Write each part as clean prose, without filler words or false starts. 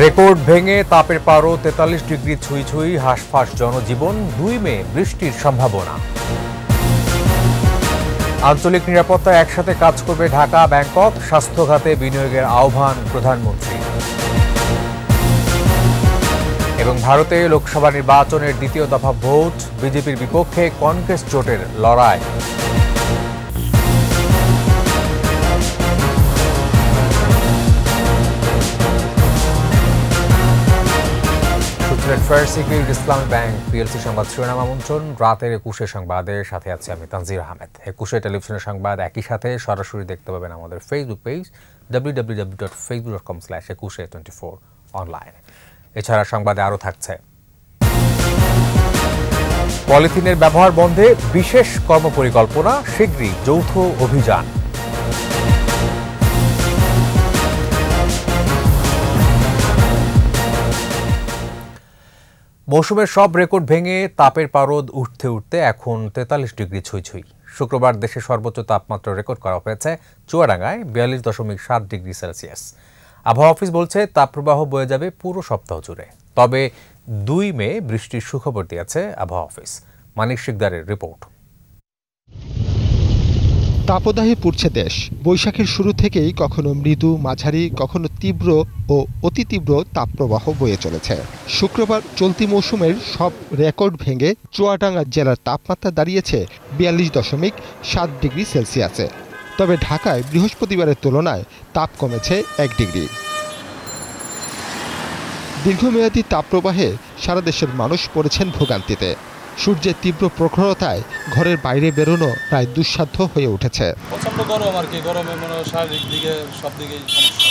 Record ভেঙে তাপের পারো ৪৩ ডিগ্রি ছুঁই ছুঁই, হাঁসফাঁস জনজীবন, ২ মে বৃষ্টির সম্ভাবনা। আঞ্চলিক নিরাপত্তায় একসাথে কাজ করবে ঢাকা ব্যাংকক, স্বাস্থ্য খাতে বিনিয়োগের আহ্বান প্রধানমন্ত্রী। এবং ভারতে লোকসভা নির্বাচনের দ্বিতীয় দফা ভোট, বিজেপির বিপক্ষে কংগ্রেস জোটের লড়াই। ইসলামী ব্যাংক পিএলসি সংবাদ শিরোনাম আমন্ত্রণ। রাতের ২১ সংবাদের সাথে আছে আমি তানজির আহমেদ। ২১ টেলিভিশনের সংবাদ একই সাথে সরাসরি দেখতে পাবেন আমাদের ফেসবুক পেজ www.facebook.com/2124 অনলাইন। এছাড়া সংবাদে আরও থাকছে, পলিথিনের ব্যবহার বন্ধে বিশেষ কর্মপরিকল্পনা, শীঘ্রই যৌথ অভিযান। মৌসুমের সব রেকর্ড ভেঙে তাপের পারদ উঠতে উঠতে এখন ৪৩ ডিগ্রি ছুঁই ছুঁই। শুক্রবার দেশে সর্বোচ্চ তাপমাত্রা রেকর্ড করা হয়েছে চুয়াডাঙ্গায় ৪২.৭ ডিগ্রি সেলসিয়াস। আবহাওয়া অফিস বলছে তাপপ্রবাহ বয়ে যাবে পুরো সপ্তাহ জুড়ে। তবে ২ মে বৃষ্টির সুখবর দিয়েছে আবহাওয়া অফিস। মানিক শিকদারের রিপোর্ট। তাপদাহে পুড়ছে দেশ। বৈশাখের শুরু থেকেই কখনো মৃদু, মাঝারি, কখনো তীব্র ও অতি তীব্র তাপপ্রবাহ বয়ে চলেছে। শুক্রবার চলতি মৌসুমের সব রেকর্ড ভেঙে চুয়াডাঙ্গা জেলার তাপমাত্রা দাঁড়িয়েছে ৪২.৭ ডিগ্রি সেলসিয়াসে। তবে ঢাকায় বৃহস্পতিবারের তুলনায় তাপ কমেছে ১ ডিগ্রি। দীর্ঘমেয়াদী তাপপ্রবাহে সারা দেশের মানুষ পড়েছেন ভোগান্তিতে। সূর্যের তীব্র প্রখরতায় ঘরের বাইরে বেরোনো প্রায় দুঃসাধ্য হয়ে উঠেছে। প্রচন্ড গরম আর কি, গরমে মনে হয় শারীরিক দিকে সব দিকেই সমস্যা,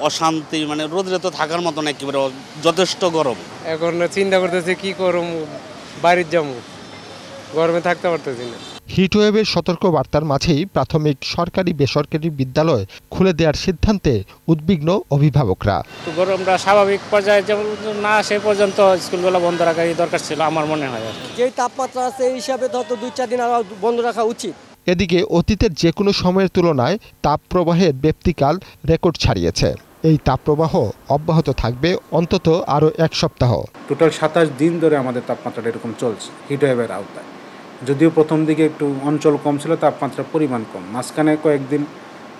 অশান্তি, মানে রোদে তো থাকার মতন একেবারে যথেষ্ট গরম। এখন চিন্তা করতেছি কি করব, বাড়ির যাবো, গরমে থাকতে পারতেছি না। হিটওয়েভের সতর্ক বার্তার মাঝেই প্রাথমিক, সরকারি, বেসরকারি বিদ্যালয় খুলে দেওয়ার সিদ্ধান্তে উদ্বিগ্ন অভিভাবকরা। গরমটা স্বাভাবিক পর্যায়ে যেমন না আসে পর্যন্ত স্কুলগুলো বন্ধ রাখার দরকার ছিল আমার মনে হয়। যেই তাপমাত্রা আছে এই হিসাবে তো ২-৪ দিন আরো বন্ধ রাখা উচিত। এদিকে অতীতের যে কোনো সময়ের তুলনায় তাপপ্রবাহের ব্যাপ্তিকাল রেকর্ড ছাড়িয়েছে। এই তাপপ্রবাহ অব্যাহত থাকবে অন্তত আরও ১ সপ্তাহ। টোটাল ২৭ দিন ধরে আমাদের তাপমাত্রাটা এরকম চলছে হিটওয়েভের আওতায়। যদিও প্রথম দিকে একটু অঞ্চল কম ছিল, তাপমাত্রার পরিমাণ কম। মাঝখানে কয়েকদিন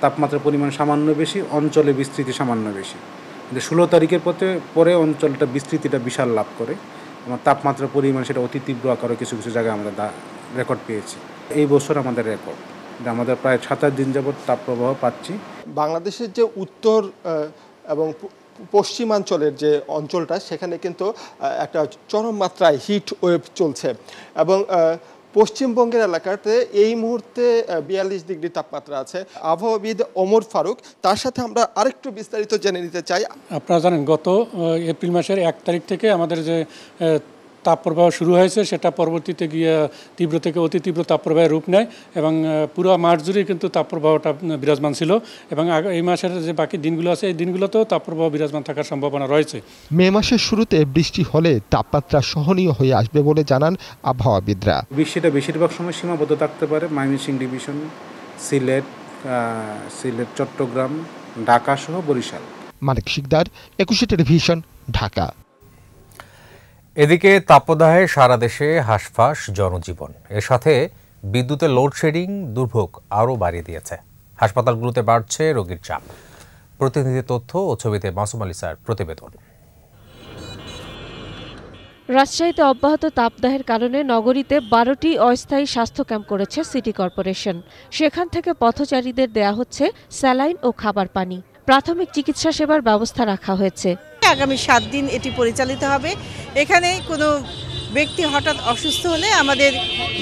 তাপমাত্রার পরিমাণ সামান্য বেশি, অঞ্চলে বিস্তৃতি সামান্য বেশি। কিন্তু ১৬ তারিখের পরে অঞ্চলটা বিস্তৃতিটা বিশাল লাভ করে এবং তাপমাত্রার পরিমাণ সেটা অতি তীব্র আকারে কিছু কিছু জায়গায় আমরা রেকর্ড পেয়েছি। এই বছর আমাদের রেকর্ড, আমাদের প্রায় ২৭ দিন যাবৎ তাপপ্রবাহ পাচ্ছি। বাংলাদেশের যে উত্তর এবং পশ্চিমাঞ্চলের যে অঞ্চলটা, সেখানে কিন্তু একটা চরম মাত্রায় হিট ওয়েভ চলছে এবং পশ্চিমবঙ্গের এলাকাতে এই মুহূর্তে ৪২ ডিগ্রি তাপমাত্রা আছে। আবহাওয়াবিদ ওমর ফারুক, তার সাথে আমরা আরেকটু বিস্তারিত জেনে নিতে চাই। আপনারা জানেন গত এপ্রিল মাসের ১ তারিখ থেকে আমাদের যে তাপপ্রবাহ শুরু হয়েছে সেটা পরবর্তীতে গিয়ে তীব্র থেকে অতি তীব্র তাপপ্রবাহের রূপ নেয় এবং পুরো মাস জুড়েই কিন্তু তাপপ্রবাহটা বিরাজমান ছিল এবং এই মাসের যে বাকি দিনগুলো আছে এই দিনগুলোতেও তাপপ্রবাহ বিরাজমান থাকার সম্ভাবনা রয়েছে। মে মাসের শুরুতে বৃষ্টি হলে তাপমাত্রা সহনীয় হয়ে আসবে বলে জানান আবহাওয়াবিদরা। বৃষ্টিটা বেশিরভাগ সময় সীমাবদ্ধ থাকতে পারে ময়মনসিংহ ডিভিশন, সিলেট, চট্টগ্রাম, ঢাকা সহ বরিশাল। মানিক শিকদার, ২১ টেলিভিশন, ঢাকা। এদিকে তাপদাহে সারা দেশে হাঁসফাঁস জনজীবন, এর সাথে বিদ্যুতের লোডশেডিং দুর্ভোগ আরও বাড়িয়ে দিয়েছে। হাসপাতালগুলোতে বাড়ছে রোগীর চাপ। প্রতিনিধির তথ্য ও ছবিতে মাসুম আলিসার প্রতিবেদন। রাজশাহীতে অব্যাহত তাপদাহের কারণে নগরীতে ১২টি অস্থায়ী স্বাস্থ্য ক্যাম্প করেছে সিটি কর্পোরেশন। সেখান থেকে পথচারীদের দেয়া হচ্ছে স্যালাইন ও খাবার পানি। প্রাথমিক চিকিৎসা সেবার ব্যবস্থা রাখা হয়েছে। আগামী ৭ দিন এটি পরিচালিত হবে। এখানে কোনো ব্যক্তি হঠাৎ অসুস্থ হলে আমাদের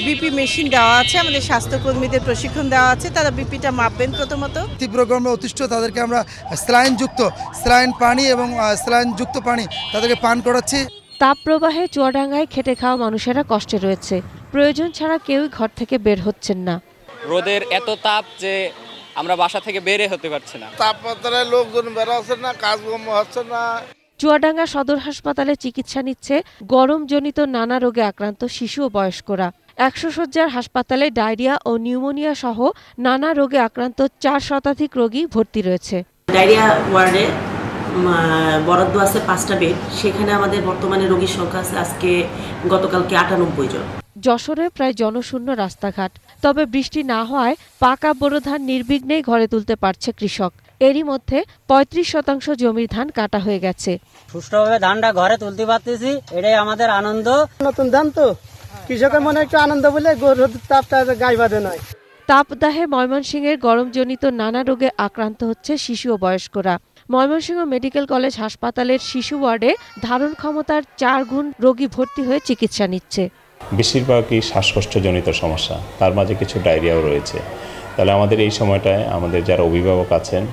বিপি মেশিন দেওয়া আছে, আমাদের স্বাস্থ্যকর্মীদের প্রশিক্ষণ দেওয়া আছে, তারা বিপিটা মাপবেন। প্রথমত তীব্র গরমে অতিষ্ঠ তাদেরকে আমরা স্যালাইন পানি এবং স্যালাইনযুক্ত পানি তাদেরকে পান করাচ্ছি। তাপপ্রবাহে চুয়াডাঙ্গায় খেটে খাওয়া মানুষেরা কষ্টে রয়েছে। প্রয়োজন ছাড়া কেউই ঘর থেকে বের হচ্ছেন না। রোদের এত তাপ যে আমরা বাসা থেকে বেরে হতে পারছি না। তাপমাত্রায় লোকজন বেরোচ্ছে না, কাজকর্ম হচ্ছে না। চুয়াডাঙ্গা সদর হাসপাতালে চিকিৎসা নিচ্ছে গরমজনিত নানা রোগে আক্রান্ত শিশু ও বয়স্করা। ১০০ শয্যার হাসপাতালে ডায়রিয়া ও নিউমোনিয়া সহ নানা রোগে আক্রান্ত ৪ শতাধিক রোগী ভর্তি রয়েছে। ডায়রিয়া ওয়ার্ডে বরাদ্দ আছে 5টা বেড, সেখানে আমাদের বর্তমানে রোগীর সংখ্যা আছে আজকে গতকালকে 98 জন। যশোরে প্রায় জনশূন্য রাস্তাঘাট, তবে বৃষ্টি না হওয়ায় পাকা বোরো ধান নির্বিঘ্নেই ঘরে তুলতে পারছে কৃষক। এরই মধ্যে 35% জমির ধান কাটা হয়ে গেছে। সুষ্ঠুভাবে ধানটা ঘরে তুলতে পারতেছি, এটাই আমাদের আনন্দ। নতুন ধান তো কৃষকের মনে একটু আনন্দ বলে গরুর তাপটা গায়ে বাঁধে নয়। তাপদাহে ময়মনসিংহের গরমজনিত নানা রোগে আক্রান্ত হচ্ছে শিশু ও বয়স্করা। ময়মনসিংহ মেডিকেল কলেজ হাসপাতালের শিশু ওয়ার্ডে ধারণ ক্ষমতার 4 গুণ রোগী ভর্তি হয়ে চিকিৎসা নিচ্ছে। বেশিরভাগই শ্বাসকষ্টজনিত সমস্যা, তার মাঝে কিছু ডায়রিয়াও রয়েছে। তাহলে আমাদের এই সময়টায় আমাদের যারা অভিভাবক আছেন,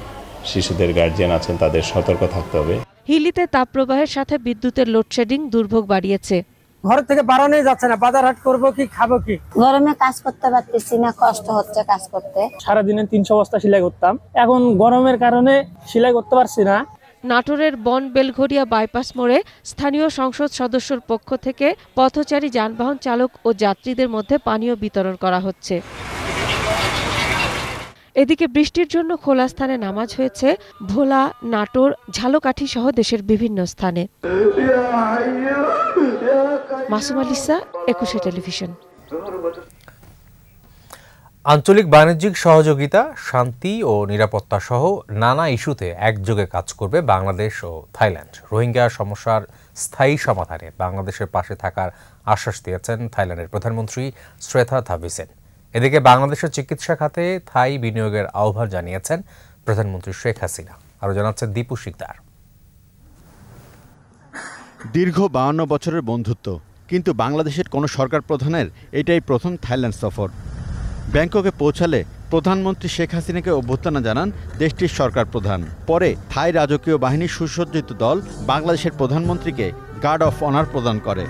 শিশুদের গার্জিয়ান আছেন, তাদের সতর্ক থাকতে হবে। হিলিতে তাপপ্রবাহের সাথে বিদ্যুতের লোডশেডিং দুর্ভোগ বাড়িয়েছে। ঘর থেকে বাড়ানোই যাচ্ছে না, বাজার হাট করবো কি খাবো কি, গরমে কাজ করতে পারতেছি না, কষ্ট হচ্ছে কাজ করতে। সারাদিনে 300 বস্তা সেলাই করতাম, এখন গরমের কারণে সেলাই করতে পারছি না। নাটোরের বন বেলঘরিয়া বাইপাস মোড়ে স্থানীয় সংসদ সদস্যর পক্ষ থেকে পথচারী যানবাহন চালক ও যাত্রীদের মধ্যে পানীয় বিতরণ করা হচ্ছে। এদিকে বৃষ্টির জন্য খোলা স্থানে নামাজ হয়েছে ভোলা, নাটোর, ঝালকাঠি সহ দেশের বিভিন্ন স্থানে। মাসুম আলিসা, 21 টেলিভিশন। আঞ্চলিক বাণিজ্যিক সহযোগিতা, শান্তি ও নিরাপত্তা সহ নানা ইস্যুতে একযোগে কাজ করবে বাংলাদেশ ও থাইল্যান্ড। রোহিঙ্গা সমস্যার স্থায়ী সমাধানে বাংলাদেশের পাশে থাকার আশ্বাস দিয়েছেন থাইল্যান্ডের প্রধানমন্ত্রী শ্রেথা থাবিসেন। এদিকে বাংলাদেশের চিকিৎসা খাতে থাই বিনিয়োগের আহ্বান জানিয়েছেন প্রধানমন্ত্রী শেখ হাসিনা। আরও জানাচ্ছেন দীপু শিকদার। দীর্ঘ 52 বছরের বন্ধুত্ব, কিন্তু বাংলাদেশের কোনো সরকার প্রধানের এটাই প্রথম থাইল্যান্ড সফর। ব্যাংককে পৌঁছালে প্রধানমন্ত্রী শেখ হাসিনাকে অভ্যর্থনা জানান দেশটির সরকার প্রধান। পরে থাই রাজকীয় বাহিনীর সুসজ্জিত দল বাংলাদেশের প্রধানমন্ত্রীকে গার্ড অফ অনার প্রদান করে।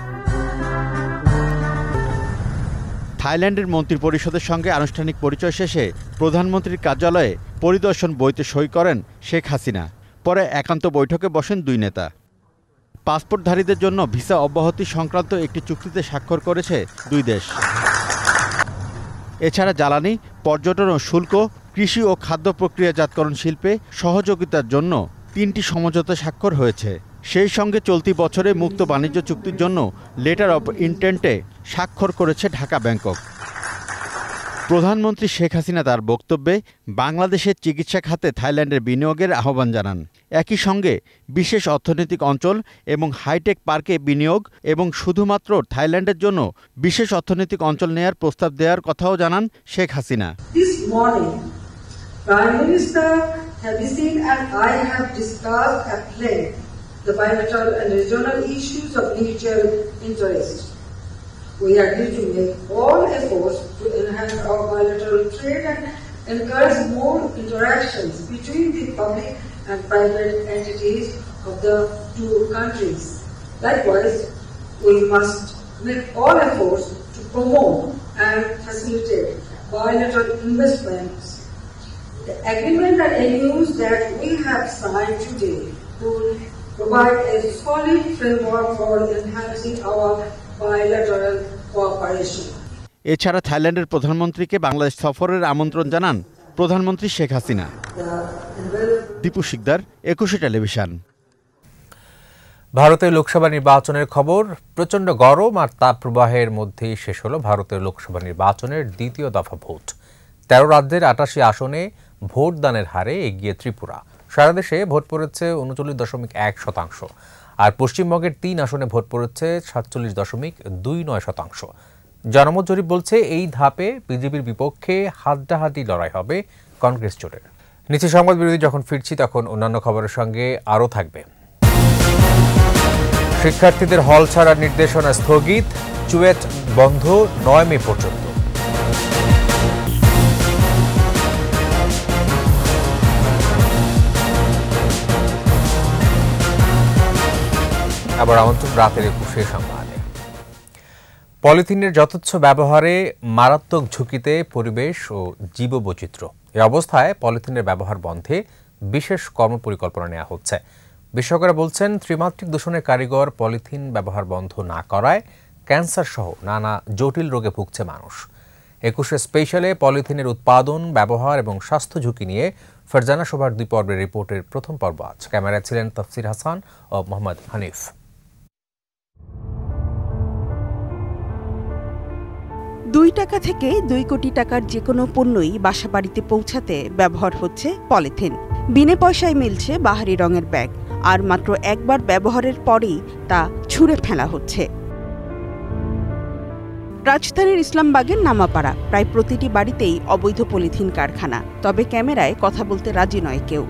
থাইল্যান্ডের মন্ত্রিপরিষদের সঙ্গে আনুষ্ঠানিক পরিচয় শেষে প্রধানমন্ত্রীর কার্যালয়ে পরিদর্শন বইতে সই করেন শেখ হাসিনা। পরে একান্ত বৈঠকে বসেন দুই নেতা। পাসপোর্টধারীদের জন্য ভিসা অব্যাহতি সংক্রান্ত একটি চুক্তিতে স্বাক্ষর করেছে দুই দেশ। এছাড়া জ্বালানি, পর্যটন ও শুল্ক, কৃষি ও খাদ্য প্রক্রিয়াজাতকরণ শিল্পে সহযোগিতার জন্য 3টি সমঝোতা স্বাক্ষর হয়েছে। সেই সঙ্গে চলতি বছরে মুক্ত বাণিজ্য চুক্তির জন্য লেটার অব ইন্টেন্টে স্বাক্ষর করেছে ঢাকা ব্যাংকক। প্রধানমন্ত্রী শেখ হাসিনা তার বক্তব্যে বাংলাদেশের চিকিৎসা খাতে থাইল্যান্ডের বিনিয়োগের আহ্বান জানান। একই সঙ্গে বিশেষ অর্থনৈতিক অঞ্চল এবং হাইটেক পার্কে বিনিয়োগ এবং শুধুমাত্র থাইল্যান্ডের জন্য বিশেষ অর্থনৈতিক অঞ্চল নেয়ার প্রস্তাব দেওয়ার কথাও জানান Sheikh Hasina. Prime Minister Thabissin and I have discussed at length the bilateral and regional issues of mutual interest. We agree to make all efforts to enhance our bilateral trade and encourage more interactions between the public and private entities of the two countries. Likewise, we must make all efforts to promote and facilitate bilateral investments. The agreement and MOUs that we have signed today will provide a solid framework for enhancing our bilateral cooperation. এছাড়া থাইল্যান্ডের প্রধানমন্ত্রীকে বাংলাদেশ সফরের আমন্ত্রণ জানান প্রধানমন্ত্রী Sheikh Hasina. Dipu Sikdar, 21 television. ভারতের লোকসভা নির্বাচনের খবর। প্রচণ্ড গরম আর তাপপ্রবাহের মধ্যেই শেষ হলো ভারতের লোকসভা নির্বাচনের দ্বিতীয় দফা ভোট। 13 রাজ্যের 88 আসনে ভোটদানের হারে এগিয়ে ত্রিপুরা। সারা দেশে ভোট পড়েছে 39.1%, আর পশ্চিমবঙ্গের 3 আসনে ভোট পড়েছে 47.29%। জনমত জরিপ বলছে এই ধাপে বিজেপির বিপক্ষে হাড্ডাহাড্ডি লড়াই হবে কংগ্রেস জোটের। নিচে সংবাদ বিরতি, যখন ফিরছি তখন অন্যান্য খবরের সঙ্গে আরও থাকবে। শিক্ষার্থীদের হল ছাড়ার নির্দেশনা স্থগিত, চুয়েট বন্ধ 9 মে পর্যন্ত। আবার আমন্ত্রণ রাতের 21 সংবাদে। পলিথিনের যথেচ্ছ ব্যবহারে মারাত্মক ঝুঁকিতে পরিবেশ ও জীববৈচিত্র্য। এই অবস্থায় পলিথিনের ব্যবহার বন্ধে বিশেষ কর্মপরিকল্পনা নেওয়া হচ্ছে। বিশেষজ্ঞরা বলছেন, ত্রিমাত্রিক দূষণের কারিগর পলিথিন ব্যবহার বন্ধ না করায় ক্যান্সার সহ নানা জটিল রোগে ভুগছে মানুষ। 21 স্পেশালে পলিথিনের উৎপাদন, ব্যবহার এবং স্বাস্থ্য ঝুঁকি নিয়ে ফারজানা শোভার 2 পর্বের রিপোর্টের প্রথম পর্ব আজ। ক্যামেরায় ছিলেন তফসির হাসান ও মোহাম্মদ হানিফ। 2 টাকা থেকে 2 কোটি টাকার যে কোনো পণ্যই বাসাবাড়িতে পৌঁছাতে ব্যবহার হচ্ছে পলিথিন। বিনে পয়সায় মিলছে বাহারি রঙের ব্যাগ, আর মাত্র একবার ব্যবহারের পরেই তা ছুঁড়ে ফেলা হচ্ছে। রাজধানীর ইসলামবাগের নামাপাড়া প্রায় প্রতিটি বাড়িতেই অবৈধ পলিথিন কারখানা, তবে ক্যামেরায় কথা বলতে রাজি নয় কেউ।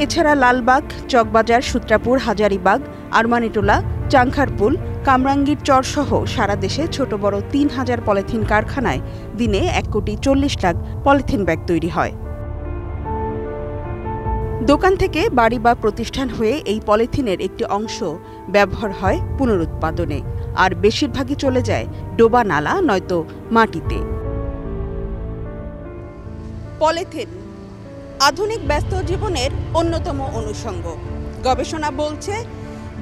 এছাড়া লালবাগ, চকবাজার, সূত্রাপুর, হাজারীবাগ, আরমানিটোলা, চাংখারপুল, কামরাঙ্গীর চরসহ সারা দেশে ছোট বড় 3000 পলিথিন কারখানায় দিনে 1,40,00,000 পলিথিন ব্যাগ তৈরি হয়। দোকান থেকে বাড়ি বা প্রতিষ্ঠান হয়ে এই পলিথিনের একটি অংশ ব্যবহার হয় পুনরুৎপাদনে, আর বেশিরভাগই চলে যায় ডোবা নালা নয়তো মাটিতে। পলিথিন আধুনিক ব্যস্ত জীবনের অন্যতম অনুষঙ্গ। গবেষণা বলছে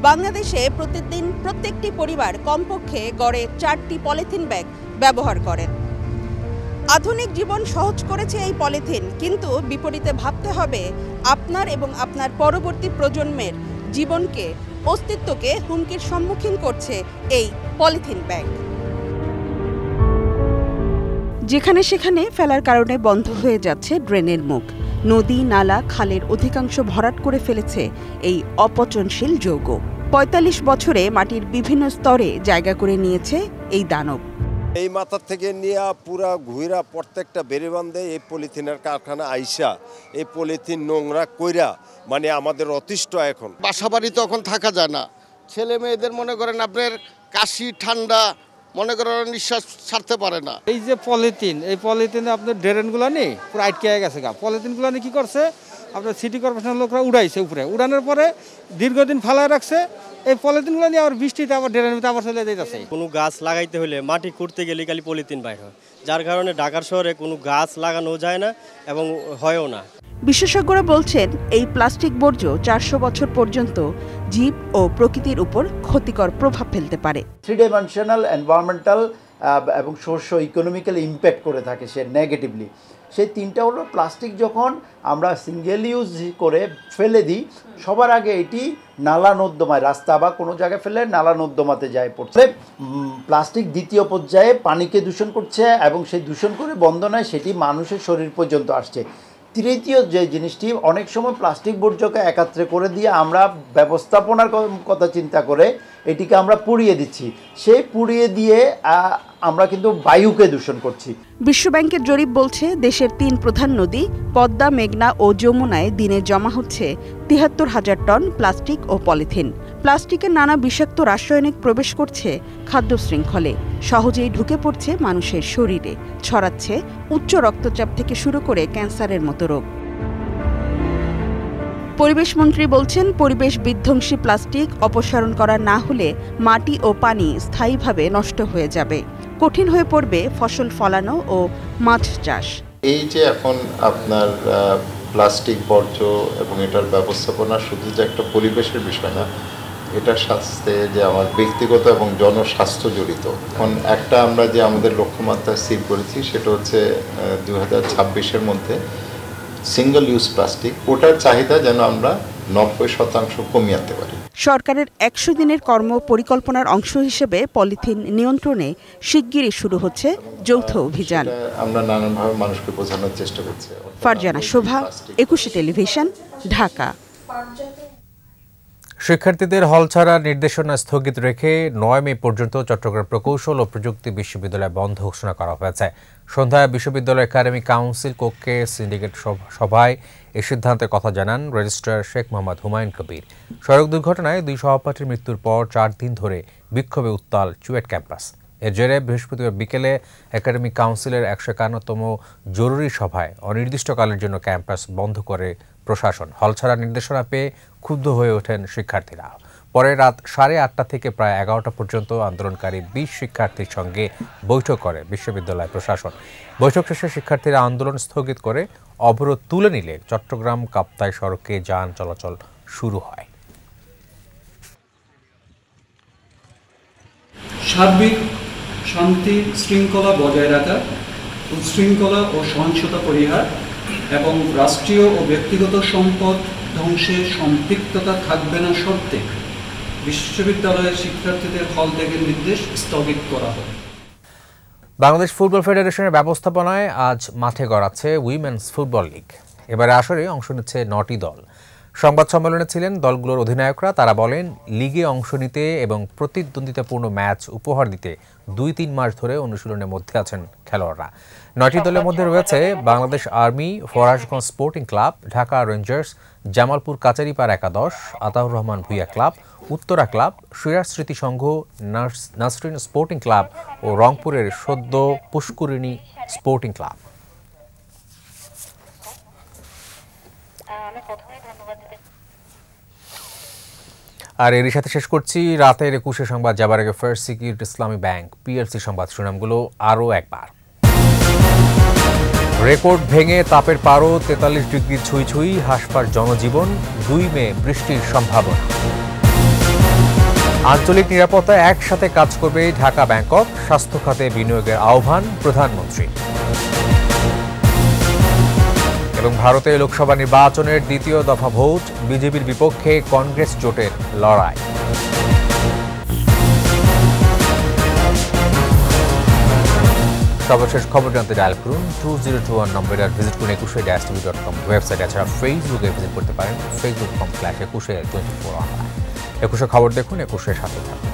বাংলাদেশে প্রতিদিন প্রত্যেকটি পরিবার কমপক্ষে গড়ে 4টি পলিথিন ব্যাগ ব্যবহার করেন। আধুনিক জীবন সহজ করেছে এই পলিথিন, কিন্তু বিপরীতে ভাবতে হবে আপনার এবং আপনার পরবর্তী প্রজন্মের জীবনকে, অস্তিত্বকে হুমকির সম্মুখীন করছে এই পলিথিন ব্যাগ। যেখানে সেখানে ফেলার কারণে বন্ধ হয়ে যাচ্ছে ড্রেনের মুখ। নদী, নালা, খালের অধিকাংশ ভরাট করে ফেলেছে এই অপচনশীল যৌগ। 45 বছরে মাটির বিভিন্ন স্তরে জায়গা করে নিয়েছে এই দানব। এই মাথার থেকে নিয়ে পুরা ঘুরা প্রত্যেকটা বেড়িবান্ধে এই পলিথিনের কারখানা আইসা এই পলিথিন নোংরা কইরা মানে আমাদের অতিষ্ঠ। এখন বাসাবাড়ি তখন থাকা যায় না, ছেলে মেয়েদের মনে করেন আপনার কাশি, ঠান্ডা, মনে করেন নিঃশ্বাস ছাড়তে পারে না। এই যে পলিথিন, এই পলিথিনে আপনার ড্রেনগুলো নেই পুরো আটকে গেছে। পলিথিনগুলো নিয়ে কী করছে আপনার সিটি কর্পোরেশনের লোকরা উড়াইছে, উপরে উড়ানোর পরে দীর্ঘদিন ফালায় রাখছে। এই পলিথিনগুলো নিয়ে আবার বৃষ্টিতে আবার ড্রেনের ভিতরে আবার চলে যাইতেছে। কোনো গাছ লাগাইতে হলে মাটি করতে গেলে খালি পলিথিন বাইর হয়, যার কারণে ঢাকার শহরে কোনো গাছ লাগানো যায় না এবং হয়ও না। বিশেষজ্ঞরা বলছেন এই প্লাস্টিক বর্জ্য 400 বছর পর্যন্ত জীব ও প্রকৃতির উপর ক্ষতিকর প্রভাব ফেলতে পারে। 3 ডাইমেনশনাল এনভায়রনমেন্টাল এবং সোশ্য ইকোনমিক্যাল ইম্প্যাক্ট করে থাকে সে নেগেটিভলি। সেই 3টা হলো প্লাস্টিক যখন আমরা সিঙ্গেল ইউজ করে ফেলে দিই, সবার আগে এটি নালা নর্দমায়, রাস্তা বা কোনো জায়গায় ফেলে নালা নর্দমাতে যায় পড়ছে। প্লাস্টিক দ্বিতীয় পর্যায়ে পানিকে দূষণ করছে এবং সেই দূষণ করে বন্ধ নয়, সেটি মানুষের শরীর পর্যন্ত আসছে। তৃতীয় যে জিনিসটি, অনেক সময় প্লাস্টিক বর্জ্যকে একত্রে করে দিয়ে আমরা ব্যবস্থাপনার কথা চিন্তা করে এটিকে আমরা পুড়িয়ে দিচ্ছি। সেই পুড়িয়ে দিয়ে আমরা কিন্তু বায়ুকে দূষণ করছি। বিশ্বব্যাংকের জরিপ বলছে দেশের 3 প্রধান নদী পদ্মা, মেঘনা ও যমুনায় দিনে জমা হচ্ছে 73,000 টন প্লাস্টিক ও পলিথিন। প্লাস্টিকের নানা বিষাক্ত রাসায়নিক প্রবেশ করছে খাদ্য শৃঙ্খলে, সহজেই ঢুকে পড়ছে মানুষের শরীরে, ছড়াচ্ছে উচ্চ রক্তচাপ থেকে শুরু করে ক্যান্সারের মতো রোগ। পরিবেশ মন্ত্রী বলছেন, পরিবেশ বিধ্বংসী প্লাস্টিক অপসারণ করা না হলে মাটি ও পানি স্থায়ীভাবে নষ্ট হয়ে যাবে, কঠিন হয়ে পড়বে ফসল ফলানো ও মাছ চাষ। এই যে এখন আপনার প্লাস্টিক বর্জ্য এবং এটার ব্যবস্থাপনা শুধু যে একটা পরিবেশের বিষয় না, এটার সাথে যে আমার ব্যক্তিগত এবং জনস্বাস্থ্য জড়িত। এখন একটা আমরা যে আমাদের লক্ষ্যমাত্রা স্থির করেছি সেটা হচ্ছে 2026-এর মধ্যে সিঙ্গল ইউজ প্লাস্টিক, ওটার চাহিদা যেন আমরা 90% কমিয়ে আনতে পারি। সরকারের 100 দিনের কর্ম পরিকল্পনার অংশ হিসেবে পলিথিন নিয়ন্ত্রণে শিগগিরই শুরু হচ্ছে যৌথ অভিযান। আমরা নানানভাবে মানুষকে বোঝানোর চেষ্টা করছি। ফারজানা শোভা, 21 টেলিভিশন, ঢাকা। শিক্ষার্থীদের হল ছাড়ার নির্দেশনা স্থগিত রেখে 9 মে পর্যন্ত চট্টগ্রাম প্রকৌশল ও প্রযুক্তি বিশ্ববিদ্যালয় বন্ধ ঘোষণা করা হয়েছে। সন্ধ্যায় বিশ্ববিদ্যালয় একাডেমিক কাউন্সিল কক্ষে সিন্ডিকেট সভায় এই সিদ্ধান্তের কথা জানান রেজিস্ট্রার শেখ মোহাম্মদ হুমায়ুন কবির। সড়ক দুর্ঘটনায় 2 সহপাঠীর মৃত্যুর পর 4 দিন ধরে বিক্ষোভে উত্তাল চুয়েট ক্যাম্পাস। এর জেরে বৃহস্পতিবার বিকেলে একাডেমিক কাউন্সিলের 151তম জরুরি সভায় অনির্দিষ্টকালের জন্য ক্যাম্পাস বন্ধ করে প্রশাসন। হল ছাড়ার নির্দেশনা পেয়ে ক্ষুব্ধ হয়ে ওঠেন শিক্ষার্থীরা। পরে রাত 8:30 থেকে প্রায় 11টা পর্যন্ত আন্দোলনকারী 20 শিক্ষার্থীর সঙ্গে বৈঠক করে বিশ্ববিদ্যালয় প্রশাসন। বৈঠক শেষে শিক্ষার্থীরা আন্দোলন স্থগিত করে অবরোধ তুলে নিলে চট্টগ্রাম কাপ্তাই সড়কে যান চলাচল শুরু হয়। সার্বিক শান্তি শৃঙ্খলা বজায় রাখা উচ্ছৃঙ্খলা ও সহিংসতা পরিহার এবং রাষ্ট্রীয় ও ব্যক্তিগত সম্পদ ধ্বংসে সম্পৃক্ততা থাকবে না শর্তে বিশ্ববিদ্যালয়ের শিক্ষার্থীদের হল ত্যাগের নির্দেশ স্থগিত করা হয়। বাংলাদেশ ফুটবল ফেডারেশনের ব্যবস্থাপনায় আজ মাঠে গড়াচ্ছে উইমেন্স ফুটবল লিগ। এবারে আসরে অংশ নিচ্ছে 9টি দল। সংবাদ সম্মেলনে ছিলেন দলগুলোর অধিনায়করা। তারা বলেন, লিগে অংশ নিতে এবং প্রতিদ্বন্দ্বিতাপূর্ণ ম্যাচ উপহার দিতে 2-3 মাস ধরে অনুশীলনের মধ্যে আছেন খেলোয়াড়রা। 9টি দলের মধ্যে রয়েছে Bangladesh army, Farashganj sporting club, Dhaka rangers, Jamalpur Kanchrapara একাদশ, আতাউর রহমান ভুইয়া ক্লাব, উত্তরা ক্লাব, সিরাজ স্মৃতি সংঘ, নাসরিন স্পোর্টিং ক্লাব ও রংপুরের সদ্য পুষ্করিণী স্পোর্টিং ক্লাব। আর এরই সাথে শেষ করছি রাতের 21 সংবাদ। যাবার আগে ফার্স্ট সিকিউরিটি ইসলামী ব্যাংক পিএলসি সংবাদ শিরোনামগুলো আরও একবার। রেকর্ড ভেঙে তাপের পারো 43 ডিগ্রি ছুঁই ছুঁই, হাসপার জনজীবন। 2 মে বৃষ্টির সম্ভাবনা। আঞ্চলিক নিরাপত্তায় একসাথে কাজ করবে ঢাকা ব্যাংকক। স্বাস্থ্য খাতে বিনিয়োগের আহ্বান প্রধানমন্ত্রী। এবং ভারতে লোকসভা নির্বাচনের 2য় দফা ভোট, বিজেপির বিপক্ষে কংগ্রেস জোটের লড়াই। সর্বশেষ খবর জানতে ডায়াল করুন 2021 নম্বরে, আর ভিজিট করুন 21tv.com ওয়েবসাইট। এছাড়া ফেসবুকে ভিজিট করতে পারেন facebook.com/2124 অনলাইন। 21 খবর দেখুন, 21 সাথে থাকুন।